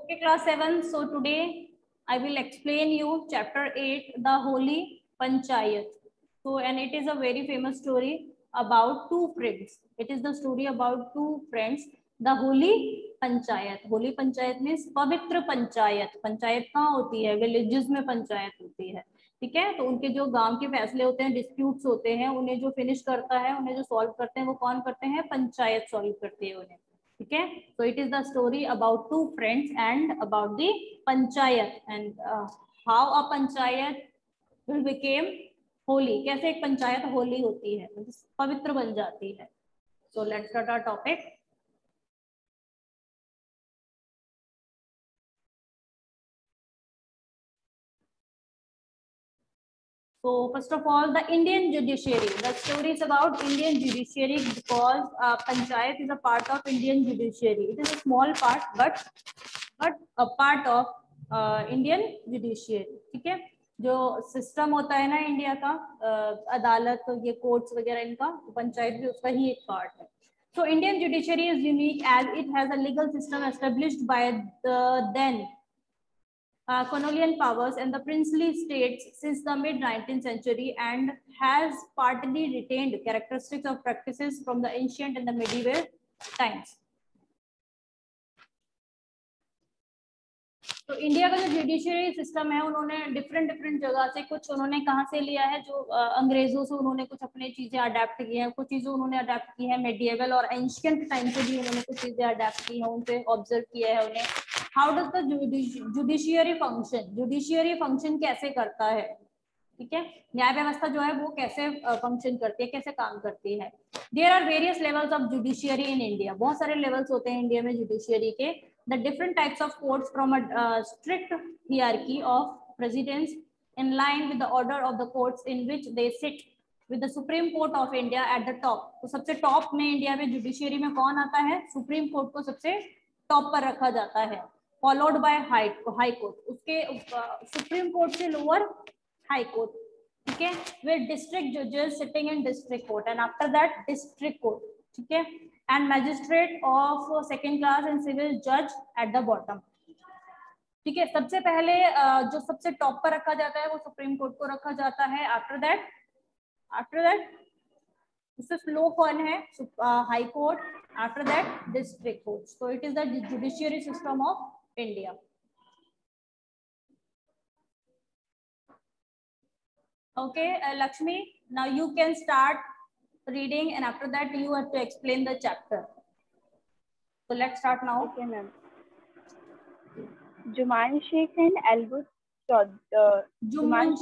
Okay, class 7. So today I will explain you chapter 8, the Holy Panchayat. So, and it is a very famous story about two friends. It is the story about two friends, the Holy Panchayat. Holy Panchayat means पवित्र पंचायत. पंचायत कहाँ होती है? Villages में पंचायत होती है. ठीक है, तो उनके जो गांव के फैसले होते हैं, डिस्प्यूट्स होते हैं, उन्हें जो फिनिश करता है, उन्हें जो सॉल्व करते हैं, वो कौन करते हैं? पंचायत सॉल्व करती है उन्हें. ठीक है, so it is the story about two friends and about the panchayat and how a panchayat will became holy. कैसे एक पंचायत होली होती है, पवित्र बन जाती है. So let's start our topic. So first of all, the Indian judiciary. The story is about Indian judiciary because panchayat is a part of Indian judiciary. It is a small part, but a part of Indian judiciary. ठीक है, जो system होता है ना India का, अदालत, ये courts वगैरह, इनका पंचायत भी उसका ही एक पार्ट है. So Indian judiciary is unique as it has a legal system established by the then colonial powers and the princely states since the mid 19th century and has partly retained characteristics of practices from the ancient and the medieval times. तो India का जो judiciary system है, उन्होंने different जगह से, कुछ उन्होंने कहाँ से लिया है, जो अंग्रेजों से उन्होंने कुछ अपनी चीजें अडेप्ट की हैं, कुछ चीजें उन्होंने अडेप्ट की है मेडिएवल और एंशिएंट टाइम से भी उन्होंने कुछ चीजें अडेप्ट की हैं, उनसे ऑब्जर्व किया है उन्हें. How does the judiciary function, judiciary function कैसे करता है? ठीक है, न्याय व्यवस्था जो है वो कैसे फंक्शन करती है, कैसे काम करती है. There are various levels of judiciary in India. बहुत सारे लेवल्स होते हैं इंडिया में जुडिशियरी के. The different types of courts from a strict hierarchy of presidents in line with the order of the courts in which they sit with the Supreme Court of India at the top. तो सबसे top में India में judiciary में कौन आता है? Supreme court को सबसे टॉप पर रखा जाता है, फॉलोड बाय हाई कोर्ट. उसके सुप्रीम कोर्ट से लोअर हाई कोर्ट. ठीक है, विद डिस्ट्रिक्ट जजेस sitting in district court and after that district court. ठीक है, and magistrate of second class and civil judge at the bottom. ठीक है, सबसे पहले जो सबसे टॉप पर रखा जाता है वो सुप्रीम कोर्ट को रखा जाता है. आफ्टर दैट उससे फ्लो कौन है? High court. After that district court. So it is the judiciary system of India. Okay, Lakshmi, now you can start reading and after that you have to explain the chapter. So let's start now. Okay, ma'am. Juman Sheikh and Albus Chaudhry. Juman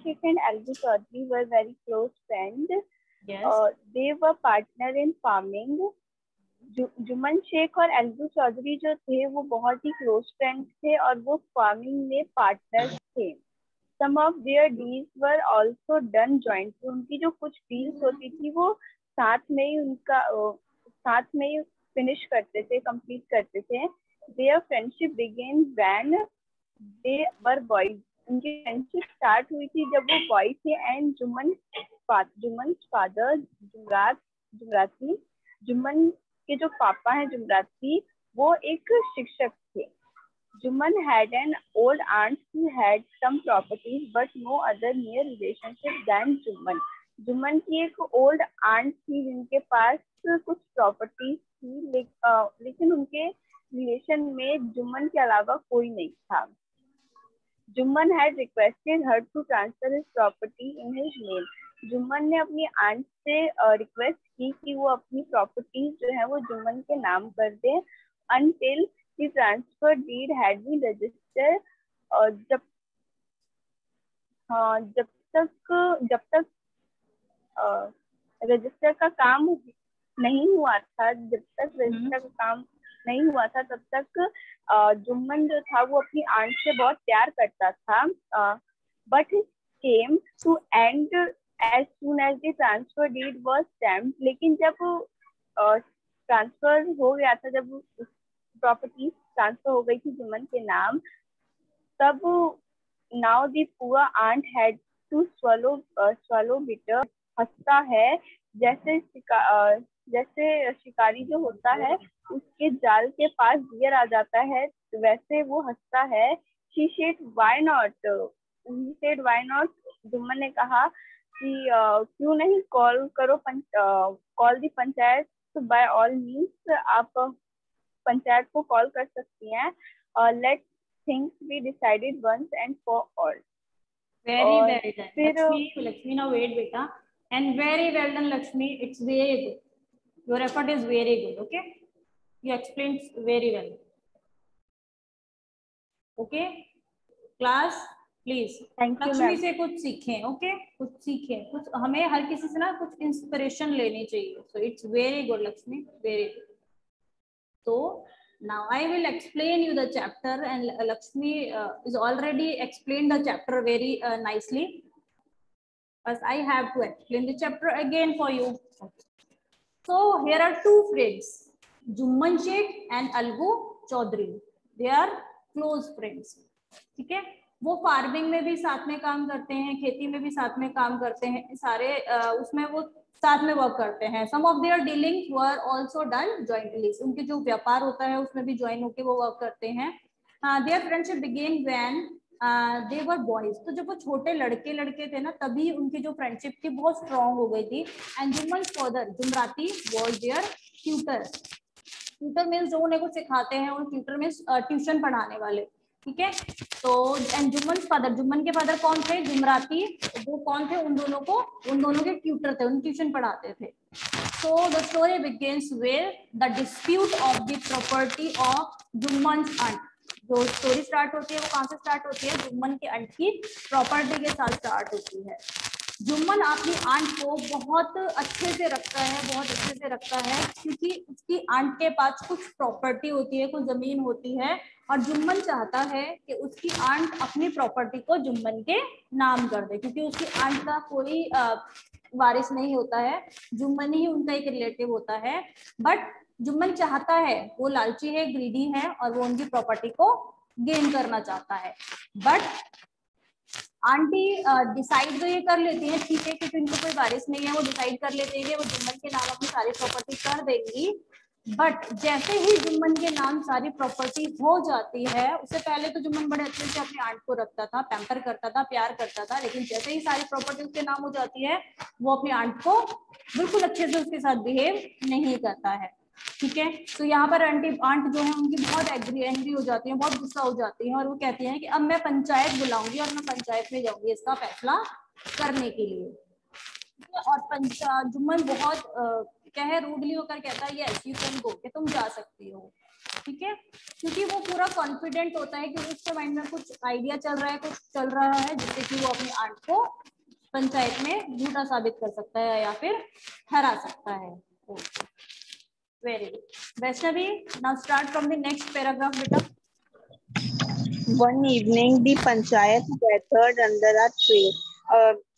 Sheikh and Albus Chaudhry were very close friends. Yes. They were partner in farming. Jumman Shaikh और एल्बू चौधरी जो थे वो बहुत ही close friends थे और वो farming में partners थे. Some of their deals were also done jointly. उनकी जो कुछ डील्स होती थी वो साथ में ही फिनिश करते थे, कंप्लीट करते थे. Their friendship began when they were boys. उनकी फ्रेंडशिप स्टार्ट हुई थी जब वो बॉय थे. एंड जुमन फादर जुमराती, जुमन के जो पापा हैं जुमराती, वो एक शिक्षक थे. Juman had an old aunt who had some properties but no other near relationship than Juman. Juman की एक ओल्ड आंट थी जिनके पास कुछ प्रॉपर्टीज थी, लेकिन उनके रिलेशन में जुमन के अलावा कोई नहीं था. Juman had requested her to transfer his property in his name. Juman ने अपनी आंट से रिक्वेस्ट की कि वो अपनी प्रॉपर्टीज जो है वो जुमन के नाम कर दे. until the transfer deed had been registered. जब तक रजिस्टर का काम नहीं हुआ था, तब तक जुम्मन जो था वो अपनी आंट से बहुत प्यार करता था. But it came to end as soon as the transfer deed was stamped. लेकिन जब ट्रांसफर हो गया था, जब प्रॉपर्टी ट्रांसफर हो गई थी जुम्मन के नाम, तब now the poor aunt had to swallow bitter. हंसता है जैसे जैसे शिकारी जो होता है उसके जाल के पास डियर आ जाता है, वैसे वो हंसता है। She said why not, he said why not, Jumman ने कहा कि क्यों नहीं कॉल करो, call the panchayat, by all means आप पंचायत को कॉल कर सकती हैं। Let things be decided once and for all. Very और वेल डन फिर लक्ष्मी नाउ वेट बेटा, and very well done Lakshmi, it's very good, your effort is very good, okay, you explain very well, okay class please thank you Lakshmi ma'am. से कुछ सीखें, okay कुछ सीखें, कुछ हमें हर किसी से ना कुछ इंस्पिरेशन लेनी चाहिए, so it's very good Lakshmi, very good. So now I will explain you the chapter, and Lakshmi is already explained the chapter very nicely, but I have to explain the chapter again for you. So here are two friends, Jumman Sheikh and Algu Chaudhary, they are close friends, ठीक है। वो farming में भी साथ में काम करते हैं, खेती में भी साथ में काम करते हैं, सारे उसमें वो साथ में वर्क करते हैं। Some of their dealings were also done jointly, उनके जो व्यापार होता है उसमें भी ज्वाइन होके वो वर्क करते हैं। There friendship began when they were boys, तो जब वो छोटे लड़के थे ना तभी उनकी जो फ्रेंडशिप थी बहुत स्ट्रॉन्ग हो गई थी। And Jumman's father Jumrati was their tutor, tutor means जो उन्हें कुछ सिखाते हैं, और ट्यूटर मीन्स ट्यूशन पढ़ाने वाले, ठीक है। तो एंड जुम्मन फादर, जुम्मन के फादर कौन थे, जुमराती, वो कौन थे, उन दोनों के ट्यूटर थे, उन ट्यूशन पढ़ाते थे। So the story begins with the dispute of the property of Jumman's aunt. जो स्टोरी स्टार्ट होती है वो कहाँ से स्टार्ट होती है, जुम्मन के आंट की प्रॉपर्टी के साथ स्टार्ट होती है। जुम्मन अपनी आंट को बहुत अच्छे से रखता है, बहुत अच्छे से रखता है, क्योंकि उसकी आंट के पास कुछ प्रॉपर्टी होती है, कुछ जमीन होती है, और जुम्मन चाहता है कि उसकी आंट अपनी प्रॉपर्टी को जुम्मन के नाम कर दे, क्योंकि उसकी आंट का कोई वारिस नहीं होता है, जुम्मन ही उनका एक रिलेटिव होता है। बट जुम्मन चाहता है, वो लालची है, ग्रीडी है, और वो उनकी प्रॉपर्टी को गेन करना चाहता है। बट आंटी डिसाइड तो ये कर लेती है, ठीक है, क्योंकि उनको कोई वारिस नहीं है, वो डिसाइड कर लेते हैं कि वो जुम्मन के नाम अपनी सारी प्रॉपर्टी कर देंगी। बट जैसे ही जुम्मन के नाम सारी प्रॉपर्टी हो जाती है, उससे पहले तो जुम्मन बड़े अच्छे से अपनी आंट को रखता था, पैम्पर करता था, प्यार करता था, लेकिन जैसे ही सारी प्रॉपर्टी उसके नाम हो जाती है, वो अपनी आंट को बिल्कुल अच्छे से उसके साथ बिहेव नहीं करता है, ठीक है। तो यहाँ पर आंट जो है उनकी बहुत एंग्री हो जाती है, बहुत गुस्सा हो जाती है, और वो कहती है कि अब मैं पंचायत बुलाऊंगी और मैं पंचायत में जाऊंगी इसका फैसला करने के लिए। और जुम्मन बहुत कहे रूडली होकर कहता है यस यू कैन गो, कि तुम जा सकती हो, ठीक है, क्योंकि वो पूरा कॉन्फिडेंट होता है कि उसके माइंड में कुछ आइडिया चल रहा है, कुछ चल रहा है, जिससे कि वो अपनी आंट को पंचायत में झूठा साबित कर सकता है या फिर हरा सकता है। Very good. Vaishnavi, now start from the next paragraph, beta. One evening, the panchayat gathered under a tree.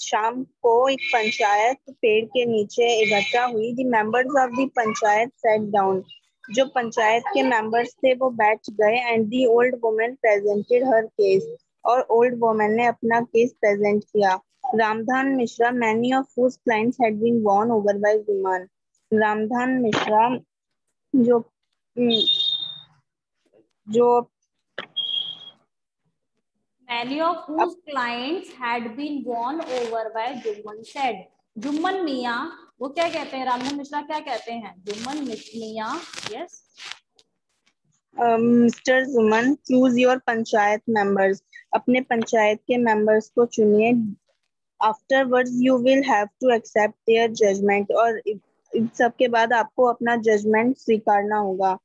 शाम को एक पंचायत पेड़ के नीचे इकट्ठा हुई। The members of the panchayat sat down. जो पंचायत के members थे वो बैठ गए, and the old woman presented her case. और old woman ने अपना केस प्रेजेंट किया। रामधान Mishra, many of whose clients had been won over by Juman. रामधान Mishra जो Many of whose clients had been won over by Jumman said. Jumman मियाँ, वो क्या कहते हैं, रामधान मिश्रा क्या कहते हैं, Jumman Miyan, yes. Mister Juman, choose your panchayat members, अपने पंचायत के मेंबर्स को चुनिए। Afterwards you will have to accept their judgment, और इन सब के बाद आपको अपना जजमेंट स्वीकारना होगा।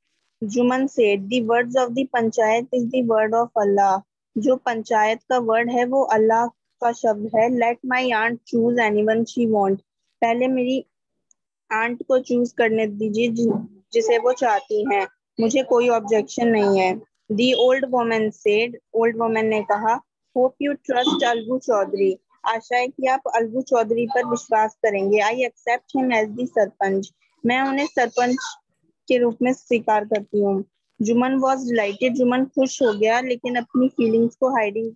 Juman said, the words of the panchayat is the word of Allah, जो पंचायत का वर्ड है वो अल्लाह का शब्द है। Let my aunt choose anyone she want, पहले मेरी आंट को चूज करने दीजिए जिसे वो चाहती हैं, मुझे कोई ऑब्जेक्शन नहीं है। The old woman said, old woman ने कहा, hope you trust Algu Chaudhary, आशा है कि आप अलगू चौधरी पर विश्वास करेंगे। I accept him as the sarpanch, मैं उन्हें सरपंच के रूप में स्वीकार करती हूँ। जुमन वॉज डिलाइटेड, जुमन खुश हो गया, लेकिन अपनी फीलिंग्स को हाइडिंग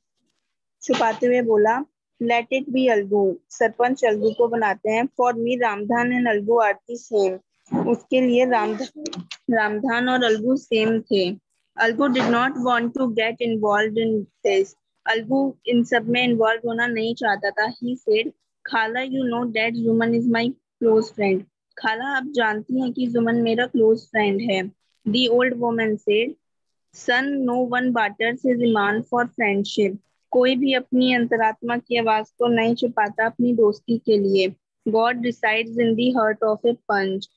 छुपाते हुए बोला, let it be Algu, sarpanch Algu को बनाते हैं। For me Ramdhan and Algu are the same, उसके लिए रामधान और अलगू सेम थे. Algu did not want to get involve in this. Algu इन सब में इन्वॉल्व होना नहीं चाहता था. He said, khala you know that Juman is my close friend. खाला आप जानती हैं कि जुमन मेरा क्लोज फ्रेंड है. The old woman said, son no one barters his imaan for friendship. कोई भी अपनी अंतरात्मा की आवाज को नहीं छुपाता अपनी दोस्ती के लिए. God resides in the heart of a panch.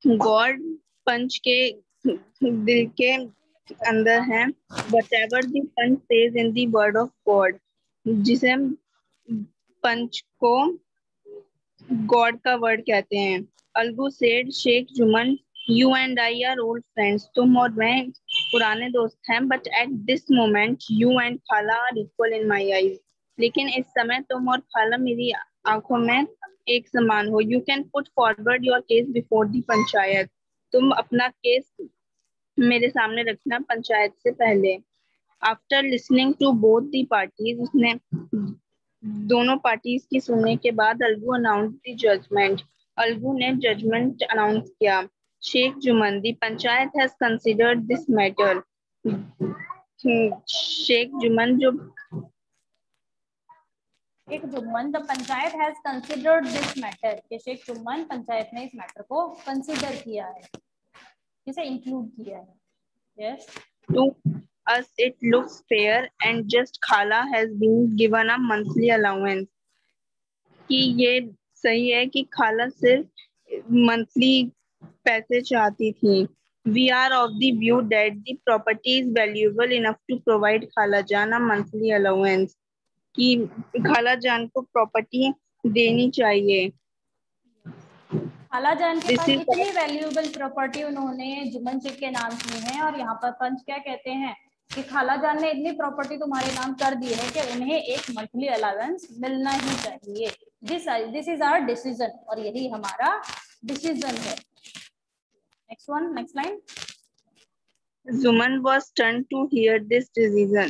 God panch के दिल के अंदर है. whatever the punch says in the word of God. जिसे पंच को गॉड का वर्ड कहते हैं. Algu said, Sheikh Juman, you and I are old friends. तुम और मैं पुराने दोस्त हैं, but at this moment you and khala are equal in my eyes. लेकिन इस समय तुम और खाला मेरी आंखों में एक समान हो. You can put forward your case before the panchayat. तुम अपना केस मेरे सामने रखना पंचायत से पहले. After listening to both the parties, उसने दोनों पार्टीज की सुनने के बाद Algu announce the judgement. Algu ने जजमेंट अनाउंस किया. Sheikh Juman, the panchayat has considered this matter. Sheikh Juman the panchayat has considered this matter. कि शेख जुम्मन पंचायत ने इस मैटर को कंसिडर किया है, इसे इंक्लूड किया है. Yes. To us it looks fair and just Khala has been given a monthly allowance. कि ये सही है कि खाला सिर्फ मंथली पैसे चाहती थी. We are of the view that the property is valuable enough to provide खाला जान a monthly allowance. कि खाला जान को प्रॉपर्टी देनी चाहिए. खाला जान के पास इतनी वैल्यूएबल प्रॉपर्टी उन्होंने जुम्मन शेख के नाम की है, और यहाँ पर पंच क्या कहते हैं कि खाला जान ने इतनी प्रॉपर्टी तुम्हारे नाम कर दी है कि उन्हें एक मंथली अलाउंस मिलना ही चाहिए. दिस इज आवर डिसीजन, और यही हमारा डिसीजन है. Next line. Juman was stunned to hear this decision.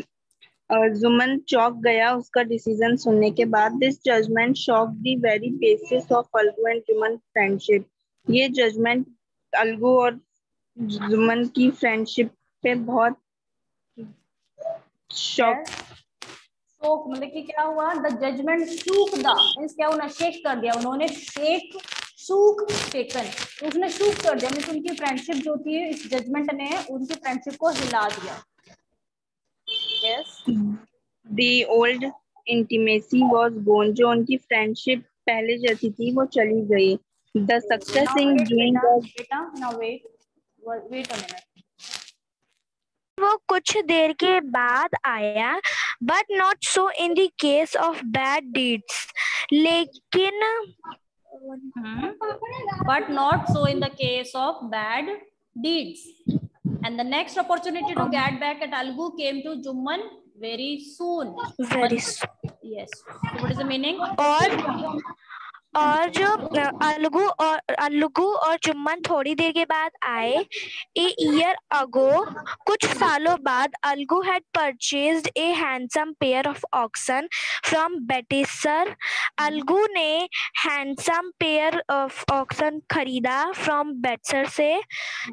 Juman चौंक गया उसका डिसीजन सुनने के बाद. This judgment shock the very basis of Algu and Juman friendship. ये जजमेंट अलगू और जुमन की फ्रेंडशिप पे बहुत शॉक मतलब कि क्या हुआ? The judgment shook the means क्या, उन्होंने शेक कर दिया. उन्होंने शेकन, उसने शूक कर दिया. मींस उनकी फ्रेंडशिप जो थी इस जजमेंट ने उनकी फ्रेंडशिप को हिला दिया. Yes. The old intimacy was gone. जो उनकी फ्रेंडशिप पहले जैसी थी वो चली गई. The success in doing wait a minute. वो कुछ देर के बाद आया, but not so in the case of bad deeds. लेकिन but not so in the case of bad deeds. And the next opportunity to get back at Algu came to Jumman very soon. Yes. So what is the meaning? और जो अलगू और जुम्मन थोड़ी देर के बाद आए. A year ago, कुछ सालों बाद, Algu had purchased a handsome pair of oxen from Batesar. Algu ने हैंडसम पेयर ऑफ ऑक्सन खरीदा फ्रॉम बेटसर से.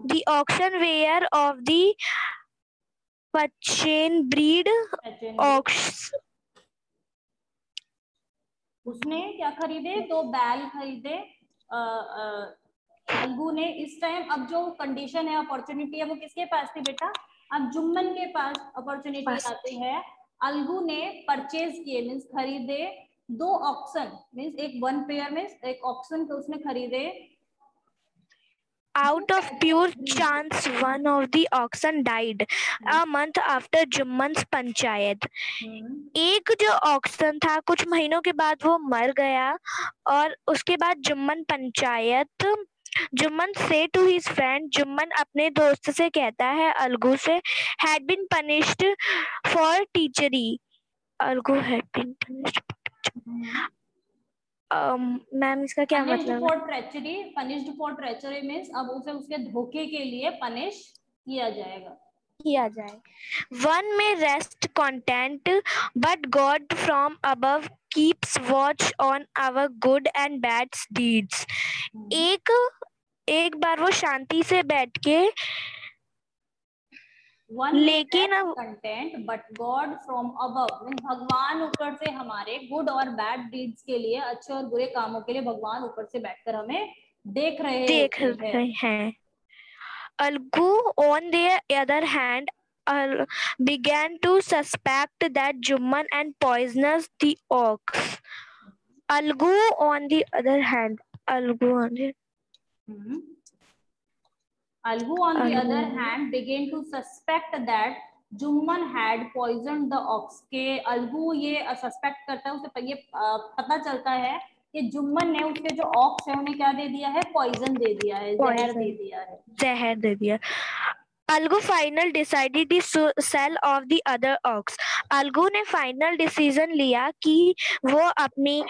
The oxen were of the Pachhain breed ox. उसने क्या खरीदे? 2 बैल खरीदे अलगू ने. इस टाइम अब जो कंडीशन है, अपॉर्चुनिटी है, वो किसके पास थी बेटा? अब जुम्मन के पास अपॉर्चुनिटी आती है. अलगू ने परचेज किए मीन्स खरीदे 2 ऑक्शन मीन्स एक 1 पेयर मीन्स एक ऑक्शन को उसने खरीदे. Out of pure chance, one of the oxen died a month after Jumman's panchayat. एक जो ऑक्सन था कुछ महीनों के बाद वो मर गया, और उसके बाद जुम्मन पंचायत. जुम्मन से टू हिज फ्रेंड, जुम्मन अपने दोस्त से कहता है अलगू से, had been punished for teachery. Algu had been punished. Ma'am इसका क्या मतलब है? punished for treachery means अब उसे उसके धोखे के लिए पनिश किया जाएगा. One may rest content, but God from above keeps watch on our good and bad deeds. एक एक बार वो शांति से बैठ के लेकिन content but God from above, भगवान ऊपर से हमारे गुड और बैड डीड्स के लिए, अच्छे और बुरे कामों के लिए भगवान ऊपर से बैठकर हमें देख रहे हैं। Algu, on the other hand, began to suspect that Jumman and poisonous the ox. Algu, on the other hand, Algu on the other hand began to suspect that Jumman had poisoned the ox, के अलगू ये suspect करता है, उसे ये पता चलता है कि जुम्मन ने उसके जो ऑक्स है उन्हें क्या दे दिया है, पॉइजन दे दिया है, जहर दे दिया है। Algu final decided to sell off the other ox. Algu ने फाइनल डिसीजन लिया कि वो अपनी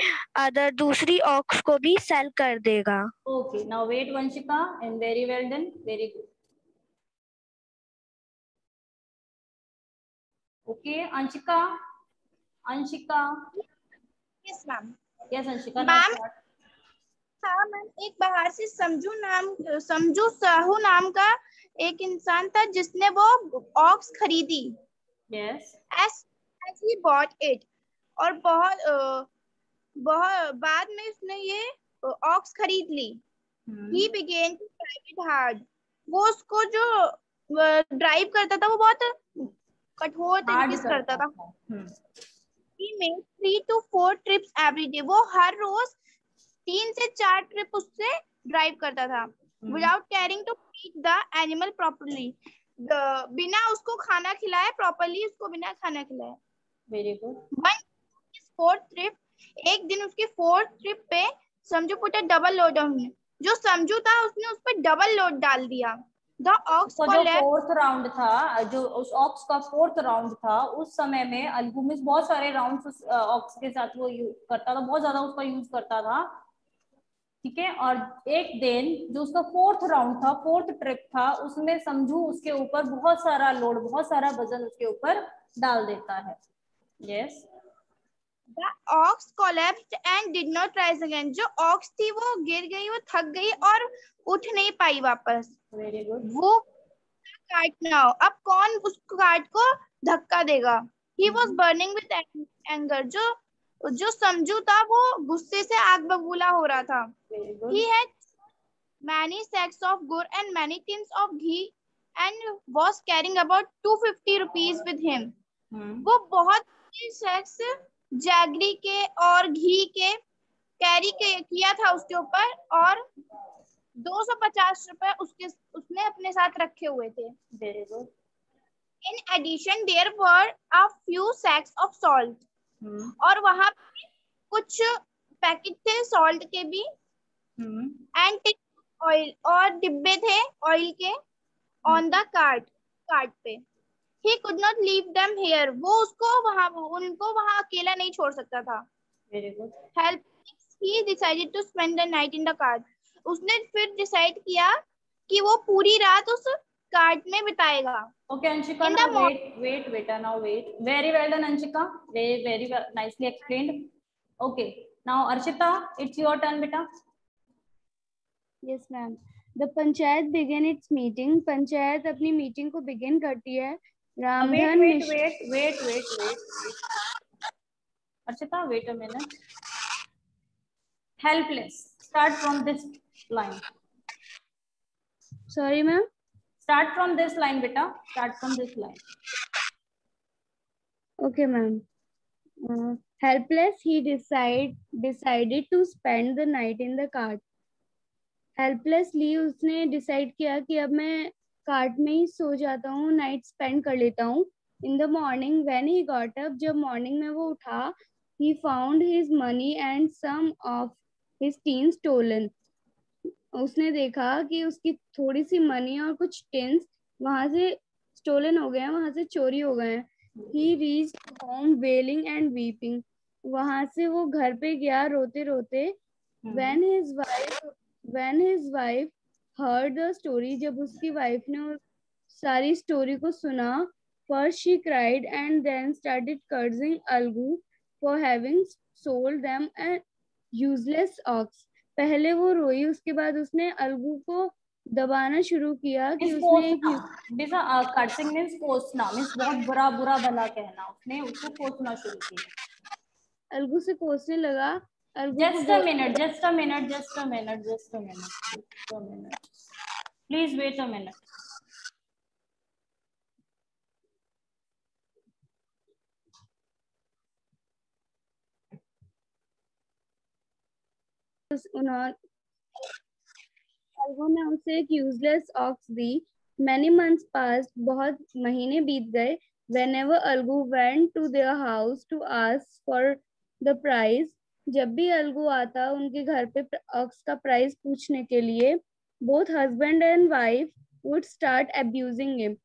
दूसरी ऑक्स को भी सेल कर देगा। Okay, now wait Vanshika, and very well done, very good. Okay, Anshika. Yes ma'am. Yes Anshika. Ma'am, हाँ मैम, एक बाहर से समझू साहू नाम का एक इंसान था जिसने वो ऑक्स खरीदी। Yes. As he bought it, और बहुत बाद में उसने ये ऑक्स खरीद ली। He began to drive it hard. वो उसको जो ड्राइव करता था वो बहुत कठोर तरीके से करता था। He made 3 to 4 trips every day. वो हर रोज 3 से 4 ट्रिप उससे ड्राइव करता था। Without caring to feed the animal properly. बिना उसको खाना खिलाए, प्रॉपरली उसको बिना खाना खिलाए। Very good. One fourth trip, एक दिन उसके 4th ट्रिप पे समझू पुट डबल लोड ऑन, जो समझू था उसने उस पर डबल लोड डाल दिया। The ox जो 4th राउंड था, जो उस ऑक्स का 4th राउंड था, उस समय में अलगू में बहुत सारे राउंड्स उस ऑक्स के साथ वो यूज करता था, बहुत ज्यादा उसका यूज करता था, ठीक है। और एक दिन जो उसका 4th राउंड था, 4th ट्रिप था, उसमें समझू उसके ऊपर बहुत सारा लोड, बहुत सारा वजन उसके ऊपर डाल देता है। Yes. The ox collapsed and did not rise again. जो ऑक्स थी वो गिर गई, वो थक गई और उठ नहीं पाई वापस। Very good. वो काटना, अब कौन उस काट को धक्का देगा? He was burning with anger. जो समझू था वो गुस्से से आग बबूला हो रहा था। He had many sacks of gur and many tins of ghee and was carrying about 250 rupees with him. वो बहुत सैक्स जैगरी के और घी के कैरी किया था उसके ऊपर, और 250 रुपए उसने अपने साथ रखे हुए थे। Very good. In addition, there were a few sacks of salt. और वहां पे कुछ पैकेट थे सॉल्ट के भी, एंड ऑयल, और डिब्बे थे ऑयल के ऑन द कार्ट पे। He could not leave them here. वो उनको वहां अकेला नहीं छोड़ सकता था। Very good. Help. He decided to spend the night in the cart. उसने फिर डिसाइड किया कि वो पूरी रात उस कार्ट में बिताएगा। Okay, Anshika, now wait, beta, now wait. Very well done, Anshika. Very well, nicely explained. Okay, now Arshita, it's your turn, beta. Yes, ma'am. The panchayat began its meeting. Panchayat अपनी मीटिंग को begin करती है। Ramdhan wait. Arshita, wait a minute. Helpless. Start from this line. Sorry, ma'am. Start from this line, beta. Start from this line. Okay, ma'am. Helpless, he decided to spend the night in the cart. Helplessly, उसने decide किया कि अब मैं cart में ही सो जाता हूँ, night spend कर लेता हूँ। In the morning, when he got up, जब मॉर्निंग में वो उठा, he found his money and some of his tin stolen. उसने देखा कि उसकी थोड़ी सी मनी और कुछ टिन्स वहां से स्टोलन हो गए हैं, वहां से चोरी हो गए हैं। He reached home wailing and weeping. वहां से वो घर पे गया रोते रोते। When his wife heard the story, जब उसकी वाइफ ने सारी स्टोरी को सुना, first she cried and then started cursing Algu for having sold them a useless ox. पहले वो रोई, उसके बाद उसने अलगू को दबाना शुरू किया कि उसने कर्सिंग मींस कोसना, मींस बहुत बुरा बुरा भला कहना, उसने उसको कोसना शुरू किया। अलगू से कोसने लगा। Just a minute, just a minute, just a minute, just a minute, just a minute, please wait a minute. Algu ने उसे एक यूजलेस ऑक्स दी। Many months passed, बहुत महीने बीत गए। Whenever Algu went to their house to ask for the price, जब भी अलगू आता उनके घर पे ऑक्स का प्राइस पूछने के लिए, both husband and wife would start abusing him.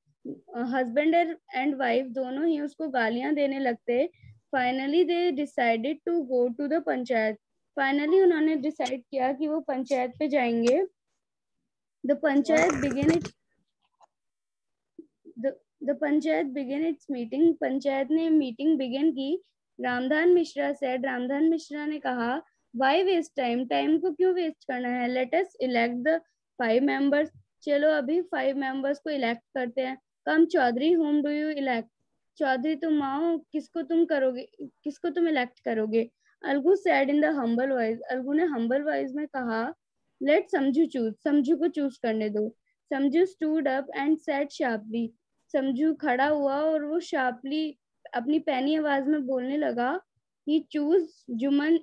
Husband and wife दोनों ही उसको गालियां देने लगते। Finally they decided to go to the panchayat. Finally उन्होंने डिसाइड किया कि वो पंचायत पे जाएंगे। The panchayat began its meeting. Panchayat ने मीटिंग बिगिन की। रामधान मिश्रा said, रामधान मिश्रा ने कहा, why waste time? टाइम को क्यों वेस्ट करना है? Let us elect the 5 members. चलो अभी 5 members को इलेक्ट करते हैं। Come Chaudhary, whom do you elect? Chaudhary तुम आओ, किसको तुम इलेक्ट करोगे? Algu said in the humble voice. Algu ने humble voice में कहा, Let समझू चूज, समझू को चूज करने दो। समझू stood up and said sharply. समझू खड़ा हुआ और वो शार्पली अपनी पैनी आवाज में बोलने लगा, I choose जुमन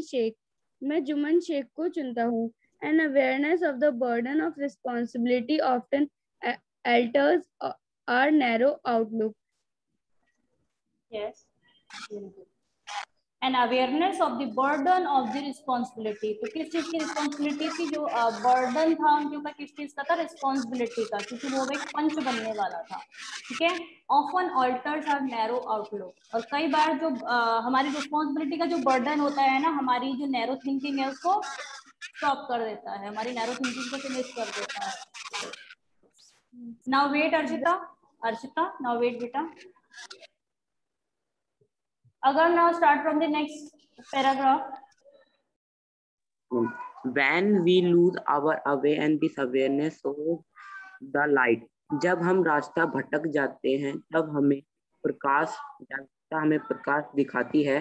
शेख। मैं जुमन शेख को चुनता हूँ। An awareness of the burden of responsibility often alters our narrow outlook. Yes. An awareness of the burden of the responsibility. तो किस चीज की रिस्पॉन्सिबिलिटी थी? जो बर्डन था उनके ऊपर, किस चीज का था? रिस्पॉन्सिबिलिटी का, क्योंकि वो एक पंच बनने वाला था। ठीक है। Often alters our narrow outlook, और कई बार जो हमारी रिस्पॉन्सिबिलिटी का जो बर्डन होता है ना, हमारी जो नैरो थिंकिंग है उसको स्टॉप कर देता है, हमारी नैरो थिंकिंग को फिनिश कर देता है। Now wait Archita, Archita now wait बेटा। Again, now start from the next paragraph. When we lose our way and this awareness of the light, जब हम रास्ता भटक जाते हैं तब हमें प्रकाश दिखाती है।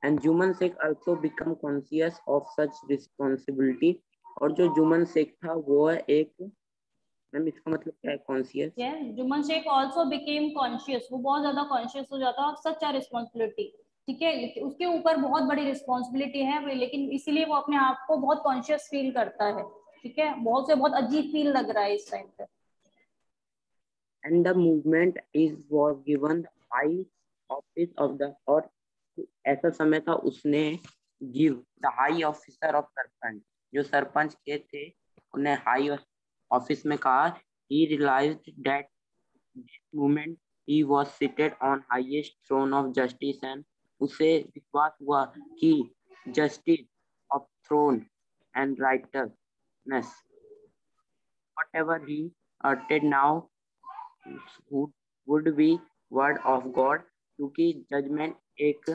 And Juman Sheikh also become conscious of such responsibility. और जो जुमन शेख था वो एक, मैम इसका मतलब क्या है conscious? Juman Sheikh also became conscious, वो बहुत ज्यादा कॉन्शियस हो जाता है ऑफ सच अ रिस्पॉन्सिबिलिटी। ठीक है, उसके ऊपर बहुत बड़ी रिस्पॉन्सिबिलिटी है, लेकिन इसीलिए वो अपने आप को बहुत कॉन्शियस फील करता है। ठीक है, बहुत अजीब फील लग रहा है इस टाइम पे। And the movement was given the high office of the, और ऐसा समय था उसने give the high officer of sarpanch, जो सरपंच के थे उन्हें हाई ऑफिस में कहा। He realized that this moment he was seated on highest throne of justice, and उसे विश्वास हुआ कि justice of throne and righteousness, whatever he uttered now would be word of God, क्योंकि जजमेंट एक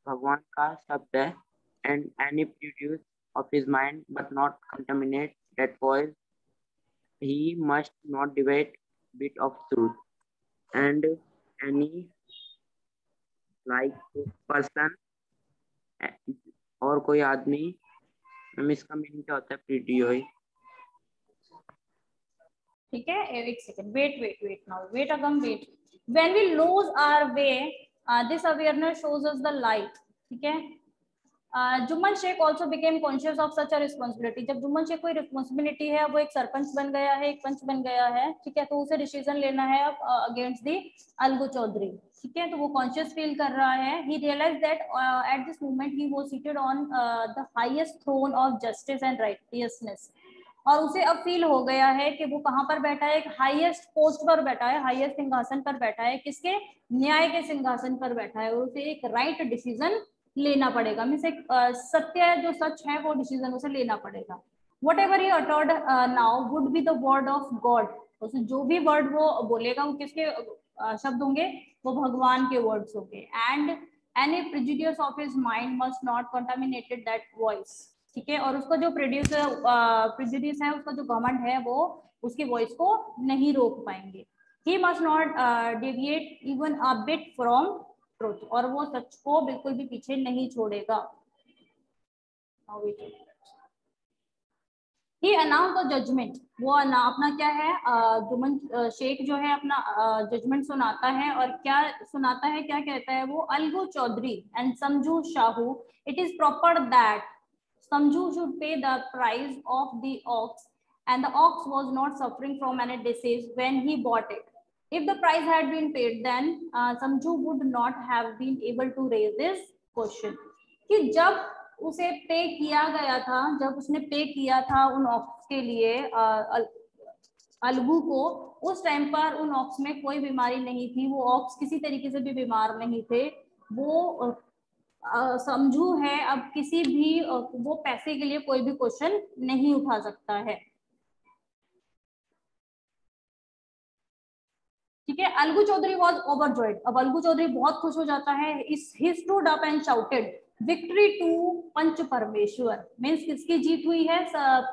भगवान का शब्द है। And any produce of his mind but not contaminate that voice, he must not debate bit of truth. And any like person और कोई आदमी, हम इसका मीनिंग क्या होता है? प्रीडियोई। ठीक है, एक second, wait now, wait Agam wait. When we lose our way, this awareness shows us the light. ठीक है। Jumman Sheikh also became conscious of such a responsibility, जब जुम्मन शेख कोई रिस्पॉन्सिबिलिटी है, वो एक सरपंच बन गया है, एक पंच बन गया है। ठीक है, तो उसे डिसीजन लेना है अगेंस्ट दी अलगू चौधरी। ठीक है, तो वो कॉन्शियस फील कर रहा है। He realise that at this moment he was seated on the highest throne of justice and righteousness, और उसे अब फील हो गया है कि वो कहाँ पर बैठा है? एक हाईएस्ट पोस्ट पर बैठा है, हाईएस्ट सिंहासन पर बैठा है। किसके? न्याय के सिंहासन पर बैठा है, और उसे एक राइट डिसीजन लेना पड़ेगा। मीन्स एक सत्य जो सच है वो डिसीजन उसे लेना पड़ेगा। What ever he uttered now would be the word of God, उसे जो भी वर्ड वो बोलेगा वो किसके शब्द होंगे? वो भगवान के वर्ड्स होंगे। And any prejudice of his mind must not contaminated that voice. ठीक है, और उसका जो प्रेजुडिस है, उसका जो घमंड है, वो उसकी वॉइस को नहीं रोक पाएंगे। He must not deviate even a bit from truth, और वो सच को बिल्कुल भी पीछे नहीं छोड़ेगा। ही अनाउंस द जजमेंट, वो अपना क्या है, जुम्मन शेख जो है अपना जजमेंट सुनाता है, और क्या सुनाता है, क्या कहता है वो, अलगू चौधरी एंड समझू Shahu, it is proper that Samju should pay the price of the ox, and the ox was not suffering from any disease when he bought it. If the price had been paid, then Samju would not have been able to raise this question. कि जब उसे पे किया गया था, जब उसने पे किया था उन ऑक्स के लिए, अलगू को, उस टाइम पर उन ऑक्स में कोई बीमारी नहीं थी, वो ऑक्स किसी तरीके से भी बीमार नहीं थे, वो समझू है, अब किसी भी वो पैसे के लिए कोई भी क्वेश्चन नहीं उठा सकता है। ठीक है, अलगू चौधरी वॉज ओवरजॉयड, अब अलगू चौधरी बहुत खुश हो जाता है। he stood up and shouted victory to पंच परमेश्वर, मीन्स किसकी जीत हुई है,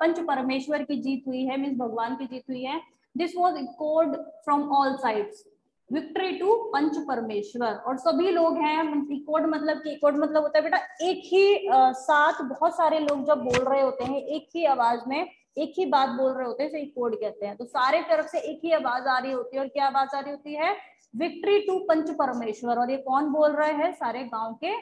पंच परमेश्वर की जीत हुई है, मीन्स भगवान की जीत हुई है। This was echoed from all sides, victory to panch Parmeshwar, और सभी लोग हैं, इकोड मतलब कि, इकोड मतलब होता है बेटा एक ही साथ बहुत सारे लोग जब बोल रहे होते हैं, एक ही आवाज में एक ही बात बोल रहे होते हैं, इसे इकोड कहते हैं। तो सारे तरफ से एक ही आवाज आ रही होती है, और क्या आवाज आ रही होती है, विक्ट्री टू पंच परमेश्वर, और ये कौन बोल रहे हैं, सारे गांव के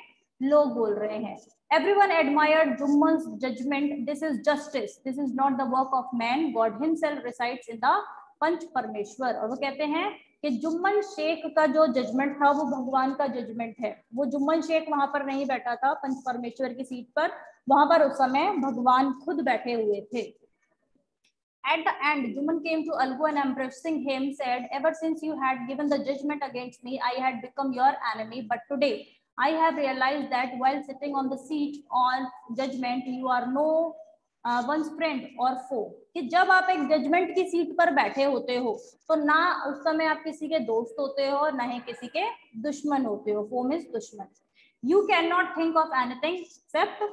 लोग बोल रहे हैं। Everyone admired Jumman's judgment. This is justice. This is not the work of man. God himself resides in the पंच परमेश्वर, और वो कहते हैं कि जुम्मन शेख का जो जजमेंट था वो भगवान का जजमेंट है। वो जुम्मन शेख वहां पर नहीं बैठा था पंच परमेश्वर की सीट पर, वहां पर उस समय भगवान खुद बैठे हुए थे। At the end, Juman came to Algu and embracing him said, ever since you had given the judgment against me, I had become your enemy, but today I have realized that while sitting on the seat on judgment, you are no one's friend or foe. कि जब आप एक judgement की seat पर बैठे होते हो, तो ना उस समय आप किसी के दोस्त होते हो, ना ही किसी के दुश्मन होते हो। फोम इज दुश्मन। You can not think of anything accept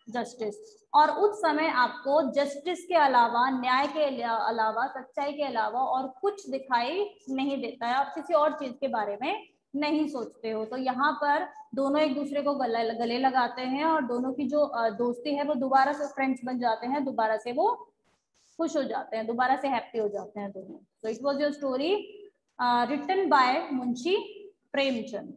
justice, और उस समय आपको जस्टिस के अलावा, न्याय के अलावा, सच्चाई के अलावा और कुछ दिखाई नहीं देता है, आप किसी और चीज के बारे में नहीं सोचते हो। तो यहाँ पर दोनों एक दूसरे को गले लगाते हैं, और दोनों की जो दोस्ती है वो दोबारा से फ्रेंड्स बन जाते हैं, दोबारा से वो खुश हो जाते हैं, दोबारा से हैप्पी हो जाते हैं दोनों। तो it was your story written by Munshi Premchand.